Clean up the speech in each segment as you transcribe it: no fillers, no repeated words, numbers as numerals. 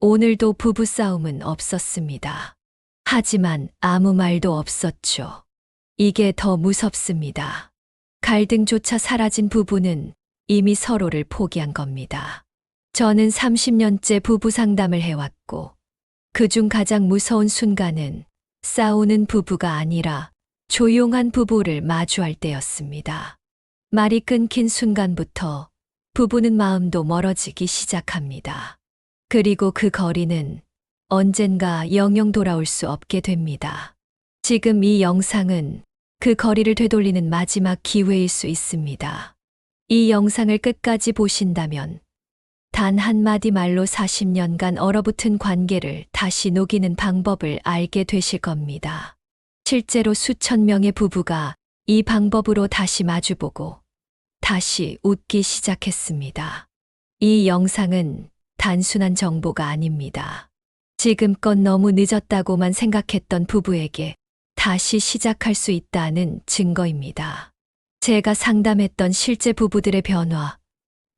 오늘도 부부싸움은 없었습니다. 하지만 아무 말도 없었죠. 이게 더 무섭습니다. 갈등조차 사라진 부부는 이미 서로를 포기한 겁니다. 저는 30년째 부부 상담을 해왔고, 그중 가장 무서운 순간은 싸우는 부부가 아니라 조용한 부부를 마주할 때였습니다. 말이 끊긴 순간부터 부부는 마음도 멀어지기 시작합니다. 그리고 그 거리는 언젠가 영영 돌아올 수 없게 됩니다. 지금 이 영상은 그 거리를 되돌리는 마지막 기회일 수 있습니다. 이 영상을 끝까지 보신다면 단 한마디 말로 40년간 얼어붙은 관계를 다시 녹이는 방법을 알게 되실 겁니다. 실제로 수천 명의 부부가 이 방법으로 다시 마주보고 다시 웃기 시작했습니다. 이 영상은 단순한 정보가 아닙니다. 지금껏 너무 늦었다고만 생각했던 부부에게 다시 시작할 수 있다는 증거입니다. 제가 상담했던 실제 부부들의 변화,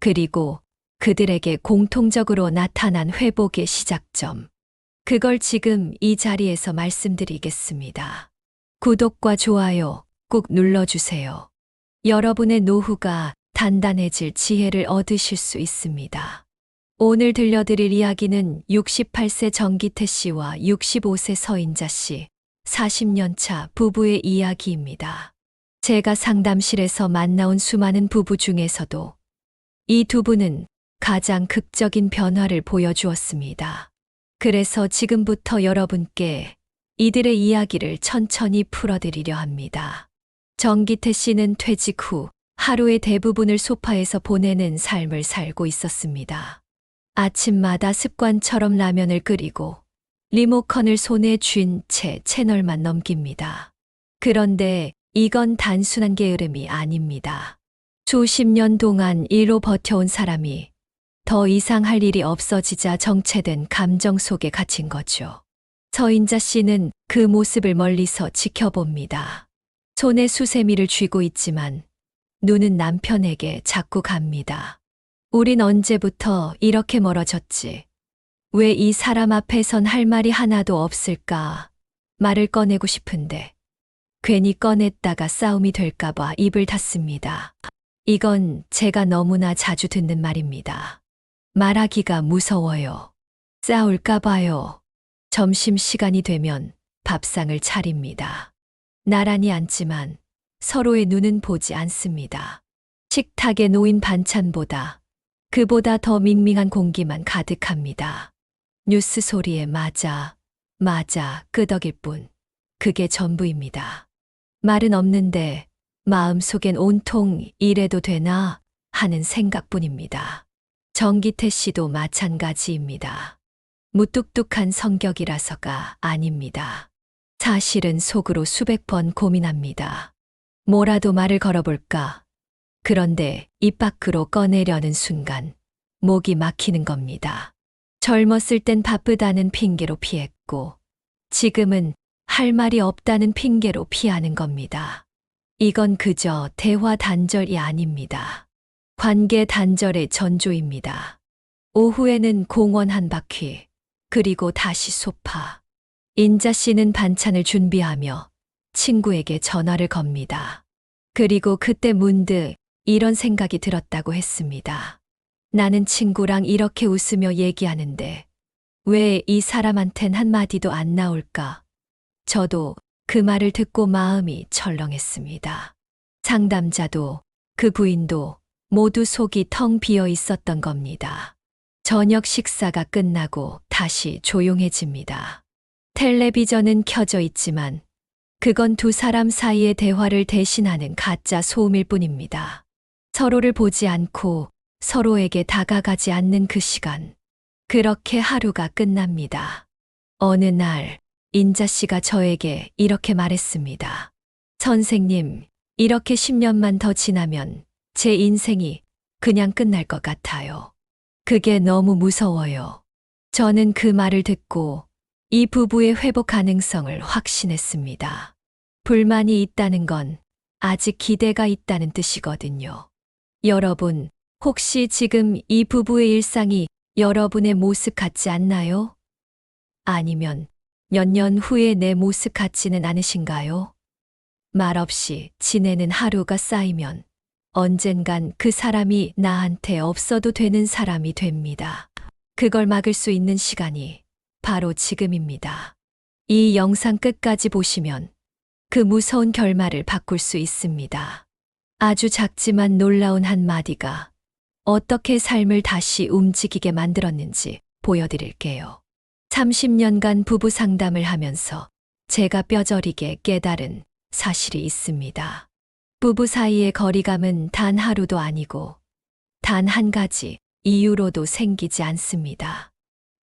그리고 그들에게 공통적으로 나타난 회복의 시작점. 그걸 지금 이 자리에서 말씀드리겠습니다. 구독과 좋아요 꾹 눌러주세요. 여러분의 노후가 단단해질 지혜를 얻으실 수 있습니다. 오늘 들려드릴 이야기는 68세 정기태 씨와 65세 서인자 씨, 40년 차 부부의 이야기입니다. 제가 상담실에서 만나온 수많은 부부 중에서도 이 두 분은 가장 극적인 변화를 보여주었습니다. 그래서 지금부터 여러분께 이들의 이야기를 천천히 풀어드리려 합니다. 정기태 씨는 퇴직 후 하루의 대부분을 소파에서 보내는 삶을 살고 있었습니다. 아침마다 습관처럼 라면을 끓이고 리모컨을 손에 쥔 채 채널만 넘깁니다. 그런데 이건 단순한 게으름이 아닙니다. 수십 년 동안 일로 버텨온 사람이 더 이상 할 일이 없어지자 정체된 감정 속에 갇힌 거죠. 서인자 씨는 그 모습을 멀리서 지켜봅니다. 손에 수세미를 쥐고 있지만 눈은 남편에게 자꾸 갑니다. 우린 언제부터 이렇게 멀어졌지? 왜 이 사람 앞에선 할 말이 하나도 없을까? 말을 꺼내고 싶은데 괜히 꺼냈다가 싸움이 될까봐 입을 닫습니다. 이건 제가 너무나 자주 듣는 말입니다. 말하기가 무서워요. 싸울까봐요. 점심시간이 되면 밥상을 차립니다. 나란히 앉지만 서로의 눈은 보지 않습니다. 식탁에 놓인 반찬보다 그보다 더 밍밍한 공기만 가득합니다. 뉴스 소리에 맞아 끄덕일 뿐. 그게 전부입니다. 말은 없는데 마음속엔 온통 이래도 되나 하는 생각뿐입니다. 정기태 씨도 마찬가지입니다. 무뚝뚝한 성격이라서가 아닙니다. 사실은 속으로 수백 번 고민합니다. 뭐라도 말을 걸어볼까? 그런데 입 밖으로 꺼내려는 순간 목이 막히는 겁니다. 젊었을 땐 바쁘다는 핑계로 피했고 지금은 할 말이 없다는 핑계로 피하는 겁니다. 이건 그저 대화 단절이 아닙니다. 관계 단절의 전조입니다. 오후에는 공원 한 바퀴, 그리고 다시 소파. 인자 씨는 반찬을 준비하며 친구에게 전화를 겁니다. 그리고 그때 문득 이런 생각이 들었다고 했습니다. 나는 친구랑 이렇게 웃으며 얘기하는데 왜 이 사람한텐 한마디도 안 나올까? 저도 그 말을 듣고 마음이 철렁했습니다. 상담자도 그 부인도 모두 속이 텅 비어 있었던 겁니다. 저녁 식사가 끝나고 다시 조용해집니다. 텔레비전은 켜져 있지만 그건 두 사람 사이의 대화를 대신하는 가짜 소음일 뿐입니다. 서로를 보지 않고 서로에게 다가가지 않는 그 시간. 그렇게 하루가 끝납니다. 어느 날 인자 씨가 저에게 이렇게 말했습니다. 선생님, 이렇게 10년만 더 지나면 제 인생이 그냥 끝날 것 같아요. 그게 너무 무서워요. 저는 그 말을 듣고 이 부부의 회복 가능성을 확신했습니다. 불만이 있다는 건 아직 기대가 있다는 뜻이거든요. 여러분, 혹시 지금 이 부부의 일상이 여러분의 모습 같지 않나요? 아니면 몇 년 후에 내 모습 같지는 않으신가요? 말없이 지내는 하루가 쌓이면 언젠간 그 사람이 나한테 없어도 되는 사람이 됩니다. 그걸 막을 수 있는 시간이 바로 지금입니다. 이 영상 끝까지 보시면 그 무서운 결말을 바꿀 수 있습니다. 아주 작지만 놀라운 한마디가 어떻게 삶을 다시 움직이게 만들었는지 보여드릴게요. 30년간 부부 상담을 하면서 제가 뼈저리게 깨달은 사실이 있습니다. 부부 사이의 거리감은 단 하루도 아니고 단 한 가지 이유로도 생기지 않습니다.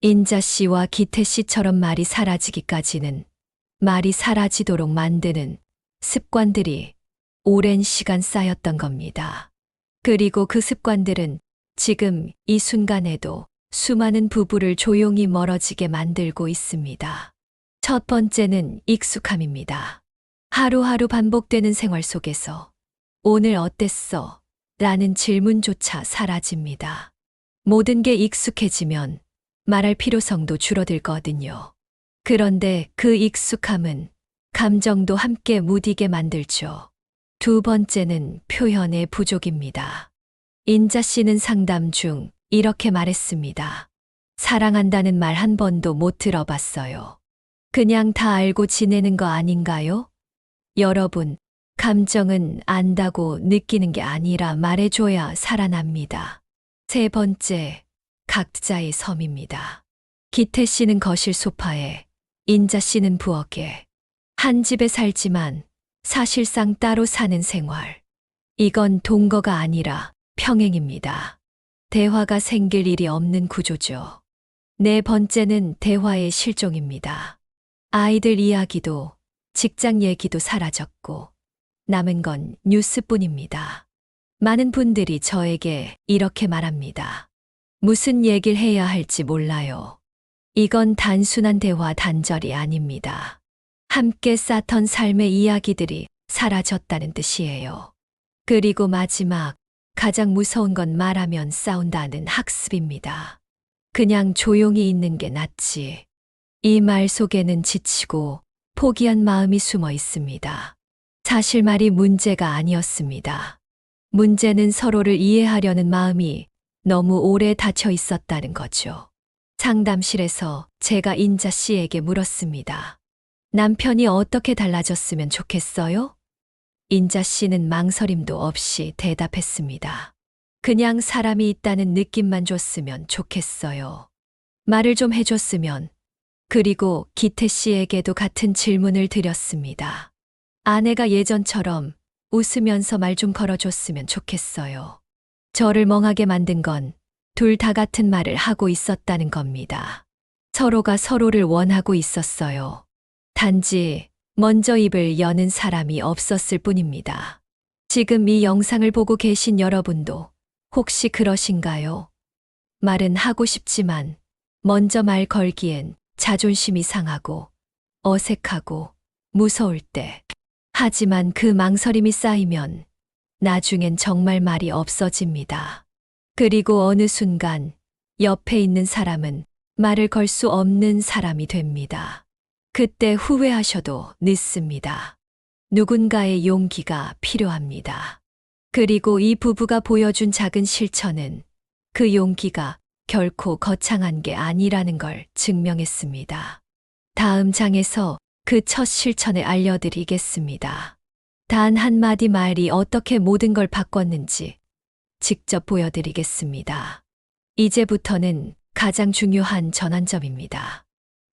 인자 씨와 기태 씨처럼 말이 사라지기까지는 말이 사라지도록 만드는 습관들이 오랜 시간 쌓였던 겁니다. 그리고 그 습관들은 지금 이 순간에도 수많은 부부를 조용히 멀어지게 만들고 있습니다. 첫 번째는 익숙함입니다. 하루하루 반복되는 생활 속에서 오늘 어땠어? 라는 질문조차 사라집니다. 모든 게 익숙해지면 말할 필요성도 줄어들거든요. 그런데 그 익숙함은 감정도 함께 무디게 만들죠. 두 번째는 표현의 부족입니다. 인자 씨는 상담 중 이렇게 말했습니다. 사랑한다는 말 한 번도 못 들어봤어요. 그냥 다 알고 지내는 거 아닌가요? 여러분, 감정은 안다고 느끼는 게 아니라 말해줘야 살아납니다. 세 번째, 각자의 섬입니다. 기태 씨는 거실 소파에, 인자 씨는 부엌에, 한 집에 살지만 사실상 따로 사는 생활. 이건 동거가 아니라 평행입니다. 대화가 생길 일이 없는 구조죠. 네 번째는 대화의 실종입니다. 아이들 이야기도 직장 얘기도 사라졌고 남은 건 뉴스뿐입니다. 많은 분들이 저에게 이렇게 말합니다. 무슨 얘기를 해야 할지 몰라요. 이건 단순한 대화 단절이 아닙니다. 함께 쌓던 삶의 이야기들이 사라졌다는 뜻이에요. 그리고 마지막, 가장 무서운 건 말하면 싸운다는 학습입니다. 그냥 조용히 있는 게 낫지. 이 말 속에는 지치고 포기한 마음이 숨어 있습니다. 사실 말이 문제가 아니었습니다. 문제는 서로를 이해하려는 마음이 너무 오래 닫혀 있었다는 거죠. 상담실에서 제가 인자 씨에게 물었습니다. 남편이 어떻게 달라졌으면 좋겠어요? 인자 씨는 망설임도 없이 대답했습니다. 그냥 사람이 있다는 느낌만 줬으면 좋겠어요. 말을 좀 해줬으면. 그리고 기태 씨에게도 같은 질문을 드렸습니다. 아내가 예전처럼 웃으면서 말 좀 걸어줬으면 좋겠어요. 저를 멍하게 만든 건 둘 다 같은 말을 하고 있었다는 겁니다. 서로가 서로를 원하고 있었어요. 단지 먼저 입을 여는 사람이 없었을 뿐입니다. 지금 이 영상을 보고 계신 여러분도 혹시 그러신가요? 말은 하고 싶지만 먼저 말 걸기엔 자존심이 상하고 어색하고 무서울 때. 하지만 그 망설임이 쌓이면 나중엔 정말 말이 없어집니다. 그리고 어느 순간 옆에 있는 사람은 말을 걸 수 없는 사람이 됩니다. 그때 후회하셔도 늦습니다. 누군가의 용기가 필요합니다. 그리고 이 부부가 보여준 작은 실천은 그 용기가 결코 거창한 게 아니라는 걸 증명했습니다. 다음 장에서 그 첫 실천을 알려드리겠습니다. 단 한마디 말이 어떻게 모든 걸 바꿨는지 직접 보여드리겠습니다. 이제부터는 가장 중요한 전환점입니다.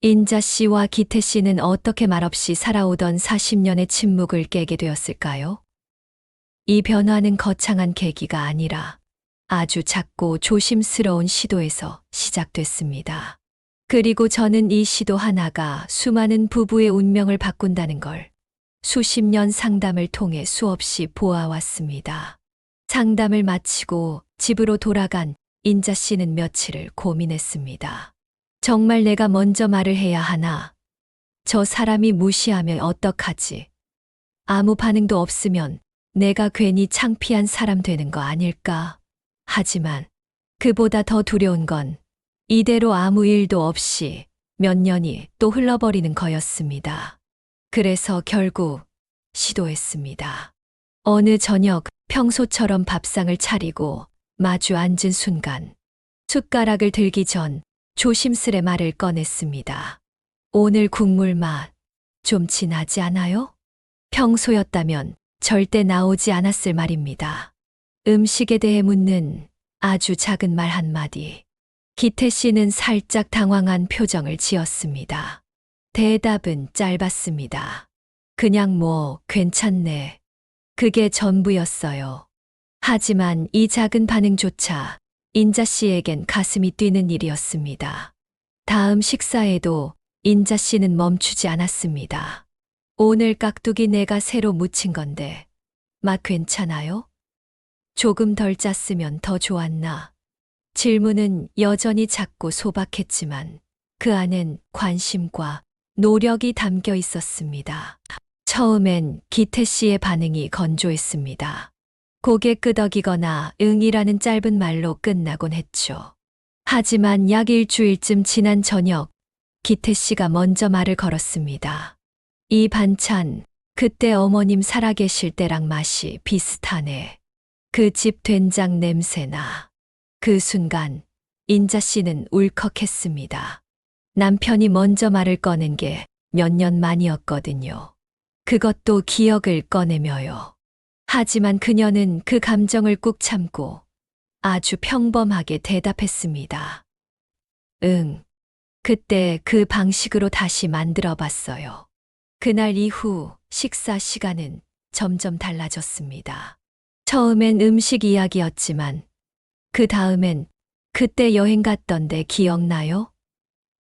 인자 씨와 기태 씨는 어떻게 말없이 살아오던 40년의 침묵을 깨게 되었을까요? 이 변화는 거창한 계기가 아니라 아주 작고 조심스러운 시도에서 시작됐습니다. 그리고 저는 이 시도 하나가 수많은 부부의 운명을 바꾼다는 걸 수십 년 상담을 통해 수없이 보아왔습니다. 상담을 마치고 집으로 돌아간 인자 씨는 며칠을 고민했습니다. 정말 내가 먼저 말을 해야 하나? 저 사람이 무시하면 어떡하지? 아무 반응도 없으면 내가 괜히 창피한 사람 되는 거 아닐까? 하지만 그보다 더 두려운 건 이대로 아무 일도 없이 몇 년이 또 흘러버리는 거였습니다. 그래서 결국 시도했습니다. 어느 저녁 평소처럼 밥상을 차리고 마주 앉은 순간 숟가락을 들기 전 조심스레 말을 꺼냈습니다. 오늘 국물 맛 좀 진하지 않아요? 평소였다면 절대 나오지 않았을 말입니다. 음식에 대해 묻는 아주 작은 말 한마디. 기태 씨는 살짝 당황한 표정을 지었습니다. 대답은 짧았습니다. 그냥 뭐 괜찮네. 그게 전부였어요. 하지만 이 작은 반응조차 인자 씨에겐 가슴이 뛰는 일이었습니다. 다음 식사에도 인자 씨는 멈추지 않았습니다. 오늘 깍두기 내가 새로 무친 건데 맛 괜찮아요? 조금 덜 짰으면 더 좋았나? 질문은 여전히 작고 소박했지만 그 안엔 관심과 노력이 담겨 있었습니다. 처음엔 기태 씨의 반응이 건조했습니다. 고개 끄덕이거나 응이라는 짧은 말로 끝나곤 했죠. 하지만 약 일주일쯤 지난 저녁, 기태 씨가 먼저 말을 걸었습니다. 이 반찬, 그때 어머님 살아계실 때랑 맛이 비슷하네. 그 집 된장 냄새나. 그 순간, 인자 씨는 울컥했습니다. 남편이 먼저 말을 꺼낸 게 몇 년 만이었거든요. 그것도 기억을 꺼내며요. 하지만 그녀는 그 감정을 꾹 참고 아주 평범하게 대답했습니다. 응. 그때 그 방식으로 다시 만들어 봤어요. 그날 이후 식사 시간은 점점 달라졌습니다. 처음엔 음식 이야기였지만 그 다음엔 그때 여행 갔던데 기억나요?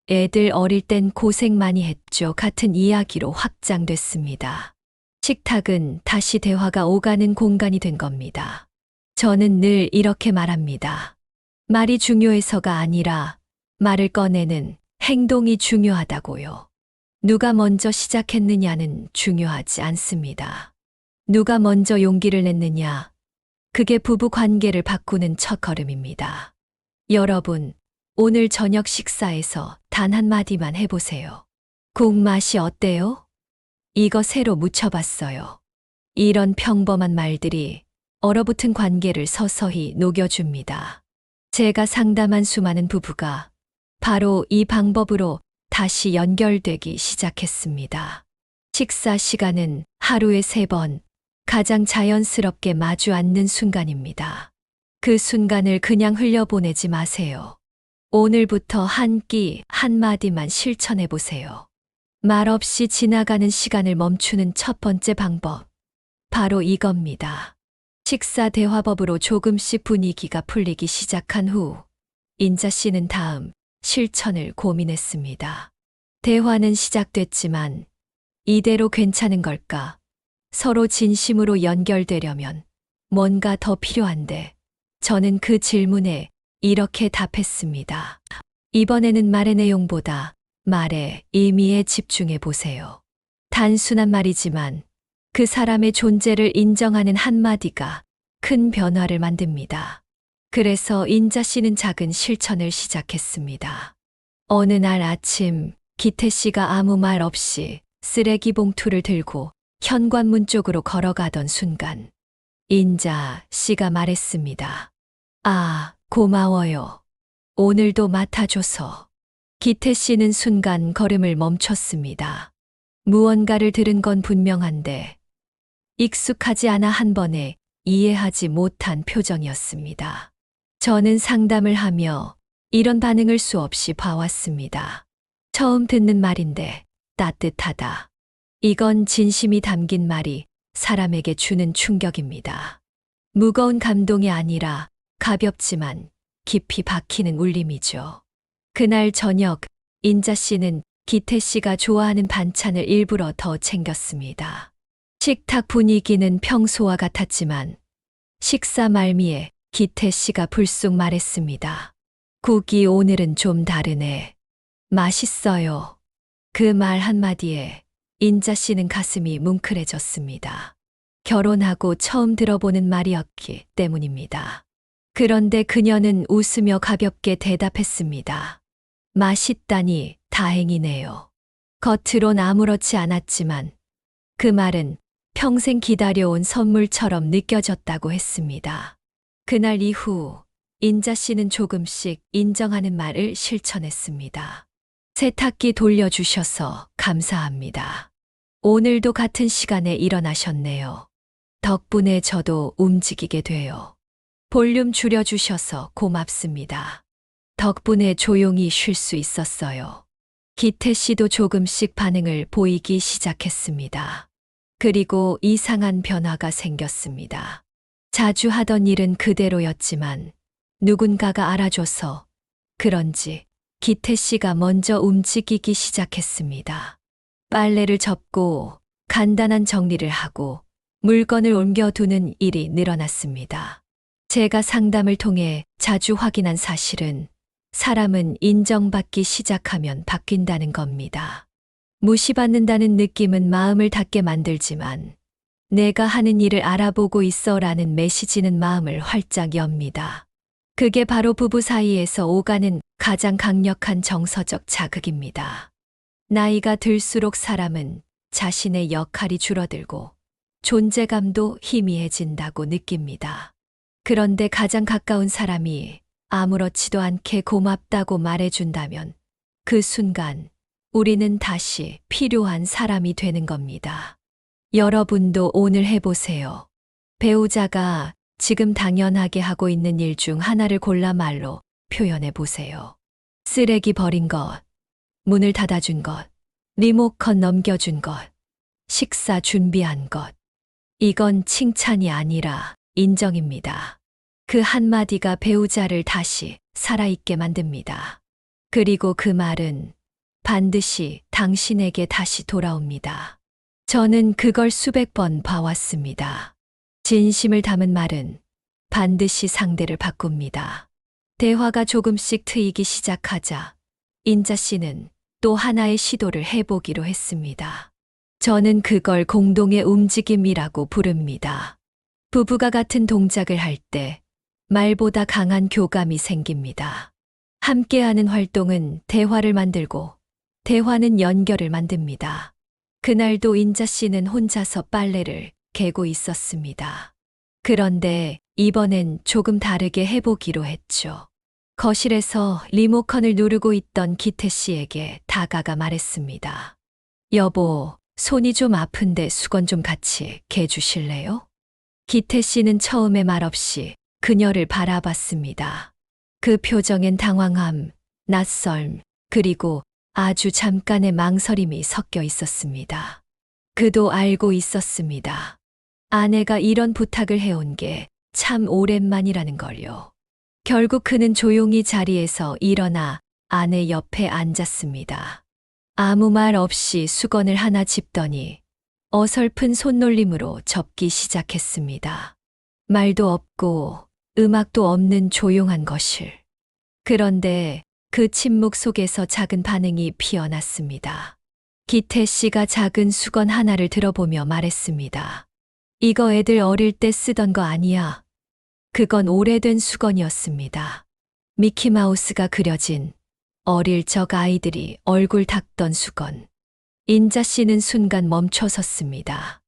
애들 어릴 땐 고생 많이 했죠. 같은 이야기로 확장됐습니다. 식탁은 다시 대화가 오가는 공간이 된 겁니다. 저는 늘 이렇게 말합니다. 말이 중요해서가 아니라 말을 꺼내는 행동이 중요하다고요. 누가 먼저 시작했느냐는 중요하지 않습니다. 누가 먼저 용기를 냈느냐, 그게 부부 관계를 바꾸는 첫걸음입니다. 여러분, 오늘 저녁 식사에서 단 한마디만 해보세요. 국 맛이 어때요? 이거 새로 묻혀봤어요. 이런 평범한 말들이 얼어붙은 관계를 서서히 녹여줍니다. 제가 상담한 수많은 부부가 바로 이 방법으로 다시 연결되기 시작했습니다. 식사 시간은 하루에 3번 가장 자연스럽게 마주 앉는 순간입니다. 그 순간을 그냥 흘려보내지 마세요. 오늘부터 한 끼, 한마디만 실천해 보세요. 말없이 지나가는 시간을 멈추는 첫 번째 방법. 바로 이겁니다. 식사 대화법으로 조금씩 분위기가 풀리기 시작한 후, 인자 씨는 다음 실천을 고민했습니다. 대화는 시작됐지만 이대로 괜찮은 걸까? 서로 진심으로 연결되려면 뭔가 더 필요한데 저는 그 질문에 이렇게 답했습니다. 이번에는 말의 내용보다 말의 의미에 집중해 보세요. 단순한 말이지만 그 사람의 존재를 인정하는 한마디가 큰 변화를 만듭니다. 그래서 인자 씨는 작은 실천을 시작했습니다. 어느 날 아침 기태 씨가 아무 말 없이 쓰레기 봉투를 들고 현관문 쪽으로 걸어가던 순간 인자 씨가 말했습니다. 아, 고마워요. 오늘도 맡아줘서. 기태 씨는 순간 걸음을 멈췄습니다. 무언가를 들은 건 분명한데 익숙하지 않아 한 번에 이해하지 못한 표정이었습니다. 저는 상담을 하며 이런 반응을 수없이 봐왔습니다. 처음 듣는 말인데 따뜻하다. 이건 진심이 담긴 말이 사람에게 주는 충격입니다. 무거운 감동이 아니라 가볍지만 깊이 박히는 울림이죠. 그날 저녁 인자 씨는 기태 씨가 좋아하는 반찬을 일부러 더 챙겼습니다. 식탁 분위기는 평소와 같았지만 식사 말미에 기태 씨가 불쑥 말했습니다. 국이 오늘은 좀 다르네. 맛있어요. 그 말 한마디에 인자 씨는 가슴이 뭉클해졌습니다. 결혼하고 처음 들어보는 말이었기 때문입니다. 그런데 그녀는 웃으며 가볍게 대답했습니다. 맛있다니 다행이네요. 겉으론 아무렇지 않았지만 그 말은 평생 기다려온 선물처럼 느껴졌다고 했습니다. 그날 이후 인자 씨는 조금씩 인정하는 말을 실천했습니다. 세탁기 돌려주셔서 감사합니다. 오늘도 같은 시간에 일어나셨네요. 덕분에 저도 움직이게 돼요. 볼륨 줄여주셔서 고맙습니다. 덕분에 조용히 쉴 수 있었어요. 기태 씨도 조금씩 반응을 보이기 시작했습니다. 그리고 이상한 변화가 생겼습니다. 자주 하던 일은 그대로였지만 누군가가 알아줘서 그런지 기태 씨가 먼저 움직이기 시작했습니다. 빨래를 접고 간단한 정리를 하고 물건을 옮겨두는 일이 늘어났습니다. 제가 상담을 통해 자주 확인한 사실은 사람은 인정받기 시작하면 바뀐다는 겁니다. 무시받는다는 느낌은 마음을 닫게 만들지만 내가 하는 일을 알아보고 있어라는 메시지는 마음을 활짝 엽니다. 그게 바로 부부 사이에서 오가는 가장 강력한 정서적 자극입니다. 나이가 들수록 사람은 자신의 역할이 줄어들고 존재감도 희미해진다고 느낍니다. 그런데 가장 가까운 사람이 아무렇지도 않게 고맙다고 말해준다면 그 순간 우리는 다시 필요한 사람이 되는 겁니다. 여러분도 오늘 해보세요. 배우자가 지금 당연하게 하고 있는 일 중 하나를 골라 말로 표현해 보세요. 쓰레기 버린 것, 문을 닫아준 것, 리모컨 넘겨준 것, 식사 준비한 것. 이건 칭찬이 아니라 인정입니다. 그 한마디가 배우자를 다시 살아있게 만듭니다. 그리고 그 말은 반드시 당신에게 다시 돌아옵니다. 저는 그걸 수백 번 봐왔습니다. 진심을 담은 말은 반드시 상대를 바꿉니다. 대화가 조금씩 트이기 시작하자 인자 씨는 또 하나의 시도를 해보기로 했습니다. 저는 그걸 공동의 움직임이라고 부릅니다. 부부가 같은 동작을 할 때 말보다 강한 교감이 생깁니다. 함께하는 활동은 대화를 만들고 대화는 연결을 만듭니다. 그날도 인자 씨는 혼자서 빨래를 개고 있었습니다. 그런데 이번엔 조금 다르게 해보기로 했죠. 거실에서 리모컨을 누르고 있던 기태 씨에게 다가가 말했습니다. 여보, 손이 좀 아픈데 수건 좀 같이 개주실래요? 기태 씨는 처음에 말없이 그녀를 바라봤습니다. 그 표정엔 당황함, 낯설m, 그리고 아주 잠깐의 망설임이 섞여 있었습니다. 그도 알고 있었습니다. 아내가 이런 부탁을 해온 게 참 오랜만이라는 걸요. 결국 그는 조용히 자리에서 일어나 아내 옆에 앉았습니다. 아무 말 없이 수건을 하나 짚더니 어설픈 손놀림으로 접기 시작했습니다. 말도 없고 음악도 없는 조용한 거실. 그런데 그 침묵 속에서 작은 반응이 피어났습니다. 기태 씨가 작은 수건 하나를 들어보며 말했습니다. 이거 애들 어릴 때 쓰던 거 아니야. 그건 오래된 수건이었습니다. 미키마우스가 그려진 어릴 적 아이들이 얼굴 닦던 수건. 인자 씨는 순간 멈춰 섰습니다.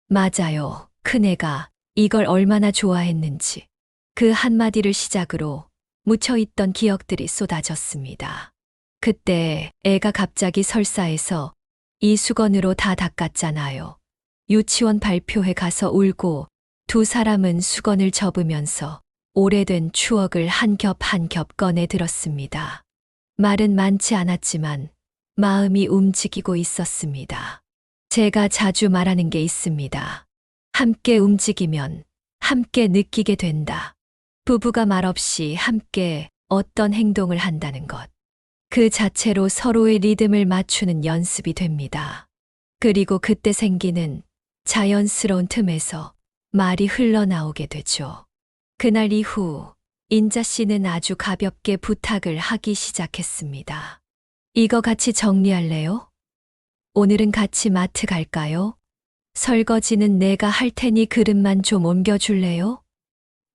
맞아요. 큰애가 이걸 얼마나 좋아했는지. 그 한마디를 시작으로 묻혀있던 기억들이 쏟아졌습니다. 그때 애가 갑자기 설사해서 이 수건으로 다 닦았잖아요. 유치원 발표회 가서 울고 두 사람은 수건을 접으면서 오래된 추억을 한 겹 한 겹 꺼내 들었습니다. 말은 많지 않았지만 마음이 움직이고 있었습니다. 제가 자주 말하는 게 있습니다. 함께 움직이면 함께 느끼게 된다. 부부가 말없이 함께 어떤 행동을 한다는 것. 그 자체로 서로의 리듬을 맞추는 연습이 됩니다. 그리고 그때 생기는 자연스러운 틈에서 말이 흘러나오게 되죠. 그날 이후 인자 씨는 아주 가볍게 부탁을 하기 시작했습니다. 이거 같이 정리할래요? 오늘은 같이 마트 갈까요? 설거지는 내가 할 테니 그릇만 좀 옮겨줄래요?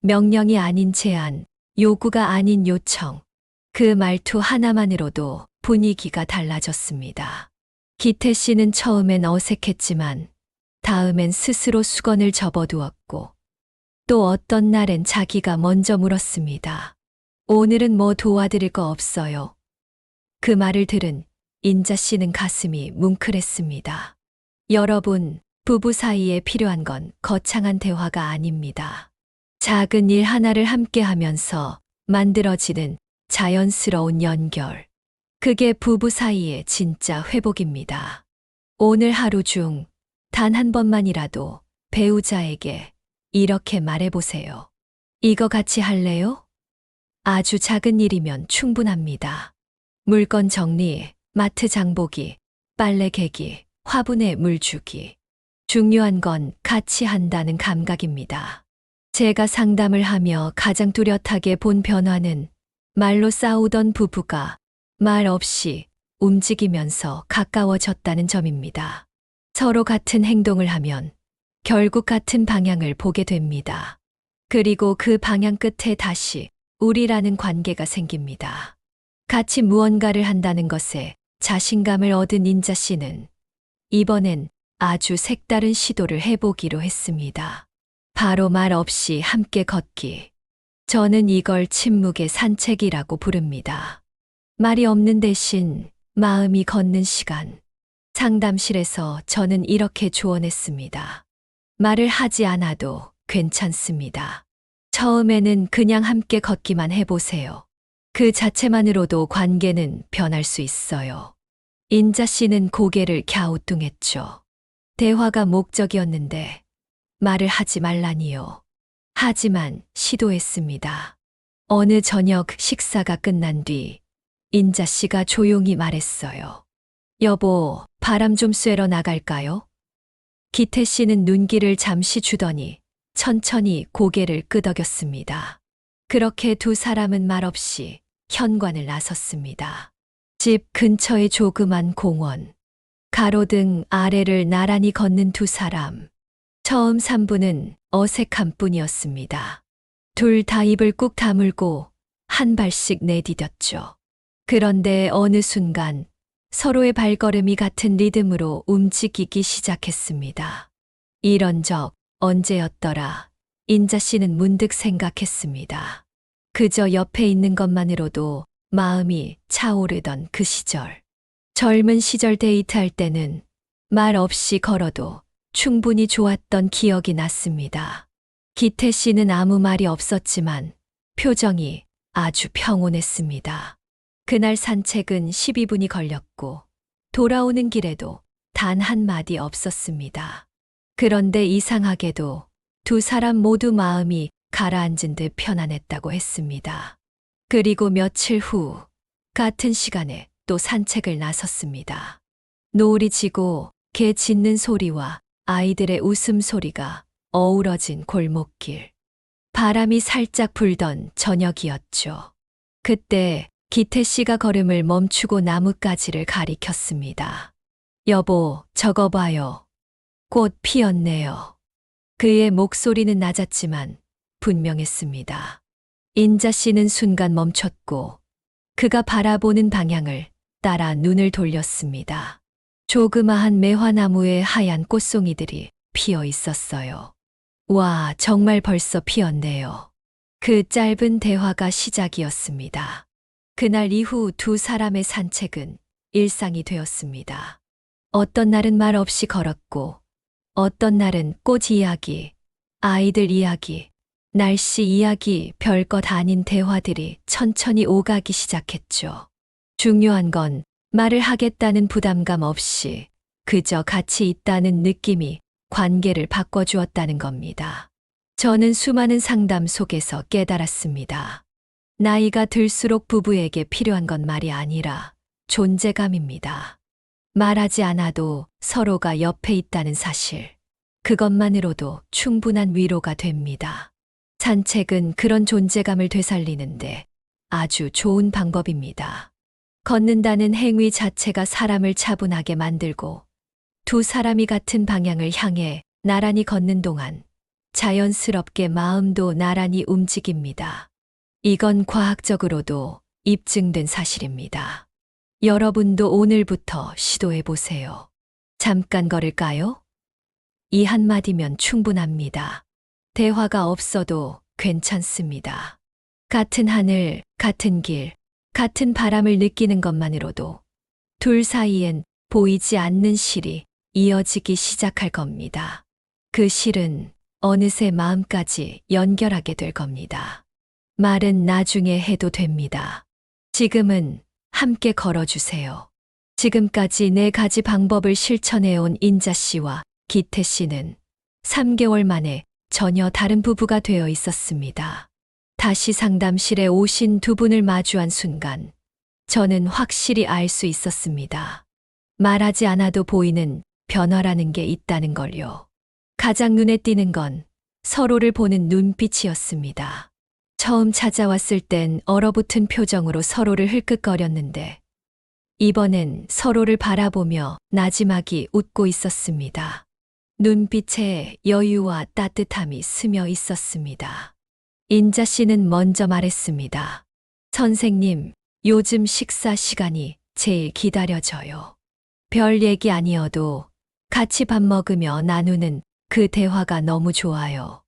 명령이 아닌 제안, 요구가 아닌 요청. 그 말투 하나만으로도 분위기가 달라졌습니다. 기태 씨는 처음엔 어색했지만 다음엔 스스로 수건을 접어두었고 또 어떤 날엔 자기가 먼저 물었습니다. 오늘은 뭐 도와드릴 거 없어요? 그 말을 들은 인자 씨는 가슴이 뭉클했습니다. 여러분, 부부 사이에 필요한 건 거창한 대화가 아닙니다. 작은 일 하나를 함께 하면서 만들어지는 자연스러운 연결. 그게 부부 사이의 진짜 회복입니다. 오늘 하루 중 단 한 번만이라도 배우자에게 이렇게 말해보세요. 이거 같이 할래요? 아주 작은 일이면 충분합니다. 물건 정리, 마트 장보기, 빨래 개기, 화분에 물 주기. 중요한 건 같이 한다는 감각입니다. 제가 상담을 하며 가장 뚜렷하게 본 변화는 말로 싸우던 부부가 말 없이 움직이면서 가까워졌다는 점입니다. 서로 같은 행동을 하면 결국 같은 방향을 보게 됩니다. 그리고 그 방향 끝에 다시 우리라는 관계가 생깁니다. 같이 무언가를 한다는 것에 자신감을 얻은 인자 씨는 이번엔 아주 색다른 시도를 해보기로 했습니다. 바로 말 없이 함께 걷기. 저는 이걸 침묵의 산책이라고 부릅니다. 말이 없는 대신 마음이 걷는 시간. 상담실에서 저는 이렇게 조언했습니다. 말을 하지 않아도 괜찮습니다. 처음에는 그냥 함께 걷기만 해보세요. 그 자체만으로도 관계는 변할 수 있어요. 인자 씨는 고개를 갸우뚱했죠. 대화가 목적이었는데 말을 하지 말라니요. 하지만 시도했습니다. 어느 저녁 식사가 끝난 뒤 인자 씨가 조용히 말했어요. 여보, 바람 좀 쐬러 나갈까요? 기태 씨는 눈길을 잠시 주더니 천천히 고개를 끄덕였습니다. 그렇게 두 사람은 말없이 현관을 나섰습니다. 집 근처의 조그만 공원. 가로등 아래를 나란히 걷는 두 사람. 처음 3분은 어색함 뿐이었습니다. 둘 다 입을 꾹 다물고 한 발씩 내디뎠죠. 그런데 어느 순간 서로의 발걸음이 같은 리듬으로 움직이기 시작했습니다. 이런 적 언제였더라? 인자 씨는 문득 생각했습니다. 그저 옆에 있는 것만으로도 마음이 차오르던 그 시절. 젊은 시절 데이트할 때는 말 없이 걸어도 충분히 좋았던 기억이 났습니다. 기태 씨는 아무 말이 없었지만 표정이 아주 평온했습니다. 그날 산책은 12분이 걸렸고 돌아오는 길에도 단 한마디 없었습니다. 그런데 이상하게도 두 사람 모두 마음이 가라앉은 듯 편안했다고 했습니다. 그리고 며칠 후 같은 시간에 또 산책을 나섰습니다. 노을이 지고 개 짖는 소리와 아이들의 웃음소리가 어우러진 골목길. 바람이 살짝 불던 저녁이었죠. 그때 기태 씨가 걸음을 멈추고 나뭇가지를 가리켰습니다. 여보, 저거 봐요. 꽃 피었네요. 그의 목소리는 낮았지만 분명했습니다. 인자 씨는 순간 멈췄고 그가 바라보는 방향을 따라 눈을 돌렸습니다. 조그마한 매화나무에 하얀 꽃송이들이 피어 있었어요. 와, 정말 벌써 피었네요. 그 짧은 대화가 시작이었습니다. 그날 이후 두 사람의 산책은 일상이 되었습니다. 어떤 날은 말 없이 걸었고, 어떤 날은 꽃 이야기, 아이들 이야기, 날씨 이야기, 별것 아닌 대화들이 천천히 오가기 시작했죠. 중요한 건 말을 하겠다는 부담감 없이 그저 같이 있다는 느낌이 관계를 바꿔주었다는 겁니다. 저는 수많은 상담 속에서 깨달았습니다. 나이가 들수록 부부에게 필요한 건 말이 아니라 존재감입니다. 말하지 않아도 서로가 옆에 있다는 사실. 그것만으로도 충분한 위로가 됩니다. 산책은 그런 존재감을 되살리는데 아주 좋은 방법입니다. 걷는다는 행위 자체가 사람을 차분하게 만들고 두 사람이 같은 방향을 향해 나란히 걷는 동안 자연스럽게 마음도 나란히 움직입니다. 이건 과학적으로도 입증된 사실입니다. 여러분도 오늘부터 시도해 보세요. 잠깐 걸을까요? 이 한마디면 충분합니다. 대화가 없어도 괜찮습니다. 같은 하늘, 같은 길, 같은 바람을 느끼는 것만으로도 둘 사이엔 보이지 않는 실이 이어지기 시작할 겁니다. 그 실은 어느새 마음까지 연결하게 될 겁니다. 말은 나중에 해도 됩니다. 지금은 함께 걸어주세요. 지금까지 4가지 방법을 실천해온 인자 씨와 기태 씨는 3개월 만에 전혀 다른 부부가 되어 있었습니다. 다시 상담실에 오신 두 분을 마주한 순간 저는 확실히 알 수 있었습니다. 말하지 않아도 보이는 변화라는 게 있다는 걸요. 가장 눈에 띄는 건 서로를 보는 눈빛이었습니다. 처음 찾아왔을 땐 얼어붙은 표정으로 서로를 흘끗거렸는데 이번엔 서로를 바라보며 나지막이 웃고 있었습니다. 눈빛에 여유와 따뜻함이 스며 있었습니다. 인자 씨는 먼저 말했습니다. 선생님, 요즘 식사 시간이 제일 기다려져요. 별 얘기 아니어도 같이 밥 먹으며 나누는 그 대화가 너무 좋아요.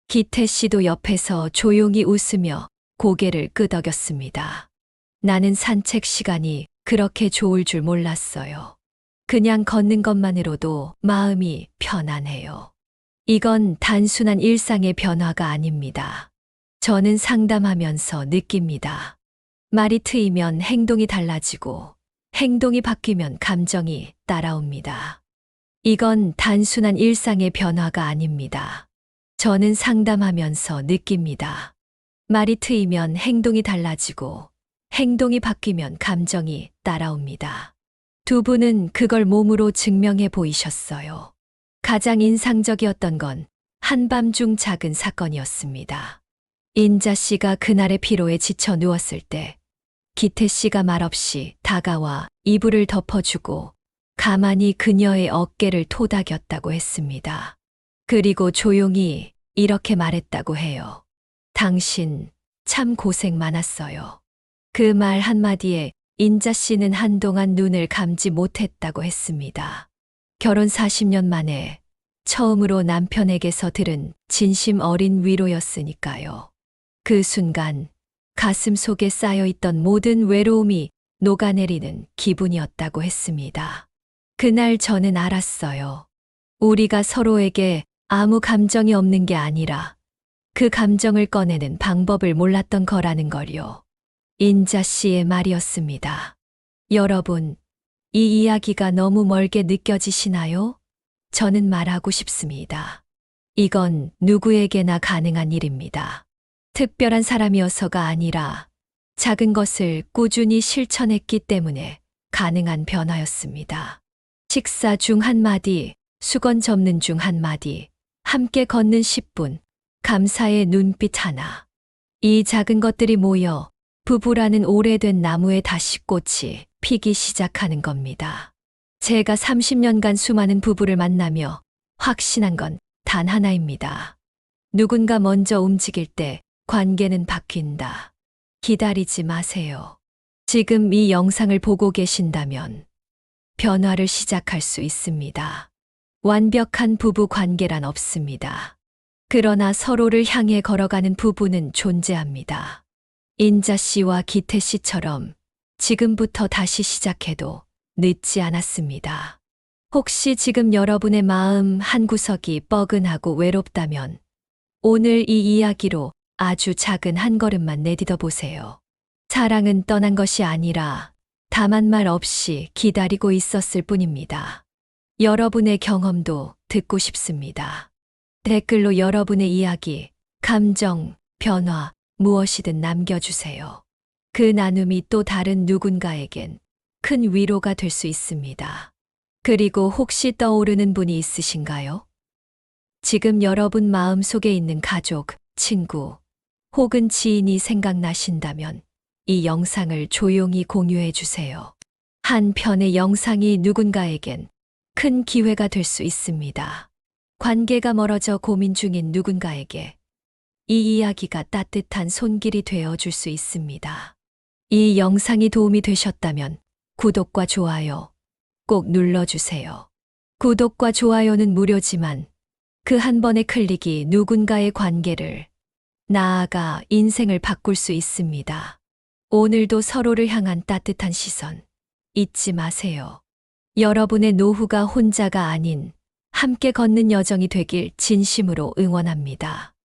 기태 씨도 옆에서 조용히 웃으며 고개를 끄덕였습니다. 나는 산책 시간이 그렇게 좋을 줄 몰랐어요. 그냥 걷는 것만으로도 마음이 편안해요. 이건 단순한 일상의 변화가 아닙니다. 저는 상담하면서 느낍니다. 말이 트이면 행동이 달라지고 행동이 바뀌면 감정이 따라옵니다. 이건 단순한 일상의 변화가 아닙니다. 저는 상담하면서 느낍니다. 말이 트이면 행동이 달라지고 행동이 바뀌면 감정이 따라옵니다. 두 분은 그걸 몸으로 증명해 보이셨어요. 가장 인상적이었던 건 한밤중 작은 사건이었습니다. 인자 씨가 그날의 피로에 지쳐 누웠을 때 기태 씨가 말없이 다가와 이불을 덮어주고 가만히 그녀의 어깨를 토닥였다고 했습니다. 그리고 조용히 이렇게 말했다고 해요. 당신 참 고생 많았어요. 그 말 한마디에 인자 씨는 한동안 눈을 감지 못했다고 했습니다. 결혼 40년 만에 처음으로 남편에게서 들은 진심 어린 위로였으니까요. 그 순간 가슴 속에 쌓여있던 모든 외로움이 녹아내리는 기분이었다고 했습니다. 그날 저는 알았어요. 우리가 서로에게 아무 감정이 없는 게 아니라 그 감정을 꺼내는 방법을 몰랐던 거라는 걸요. 인자 씨의 말이었습니다. 여러분, 이 이야기가 너무 멀게 느껴지시나요? 저는 말하고 싶습니다. 이건 누구에게나 가능한 일입니다. 특별한 사람이어서가 아니라 작은 것을 꾸준히 실천했기 때문에 가능한 변화였습니다. 식사 중 한마디, 수건 접는 중 한마디, 함께 걷는 10분, 감사의 눈빛 하나. 이 작은 것들이 모여 부부라는 오래된 나무에 다시 꽃이 피기 시작하는 겁니다. 제가 30년간 수많은 부부를 만나며 확신한 건 단 하나입니다. 누군가 먼저 움직일 때 관계는 바뀐다. 기다리지 마세요. 지금 이 영상을 보고 계신다면 변화를 시작할 수 있습니다. 완벽한 부부 관계란 없습니다. 그러나 서로를 향해 걸어가는 부부는 존재합니다. 인자 씨와 기태 씨처럼 지금부터 다시 시작해도 늦지 않았습니다. 혹시 지금 여러분의 마음 한구석이 뻐근하고 외롭다면 오늘 이 이야기로 아주 작은 한 걸음만 내딛어 보세요. 사랑은 떠난 것이 아니라 다만 말 없이 기다리고 있었을 뿐입니다. 여러분의 경험도 듣고 싶습니다. 댓글로 여러분의 이야기, 감정, 변화, 무엇이든 남겨주세요. 그 나눔이 또 다른 누군가에겐 큰 위로가 될 수 있습니다. 그리고 혹시 떠오르는 분이 있으신가요? 지금 여러분 마음속에 있는 가족, 친구, 혹은 지인이 생각나신다면 이 영상을 조용히 공유해 주세요. 한 편의 영상이 누군가에겐 큰 기회가 될 수 있습니다. 관계가 멀어져 고민 중인 누군가에게 이 이야기가 따뜻한 손길이 되어 줄 수 있습니다. 이 영상이 도움이 되셨다면 구독과 좋아요 꼭 눌러주세요. 구독과 좋아요는 무료지만 그 한 번의 클릭이 누군가의 관계를, 나아가 인생을 바꿀 수 있습니다. 오늘도 서로를 향한 따뜻한 시선 잊지 마세요. 여러분의 노후가 혼자가 아닌 함께 걷는 여정이 되길 진심으로 응원합니다.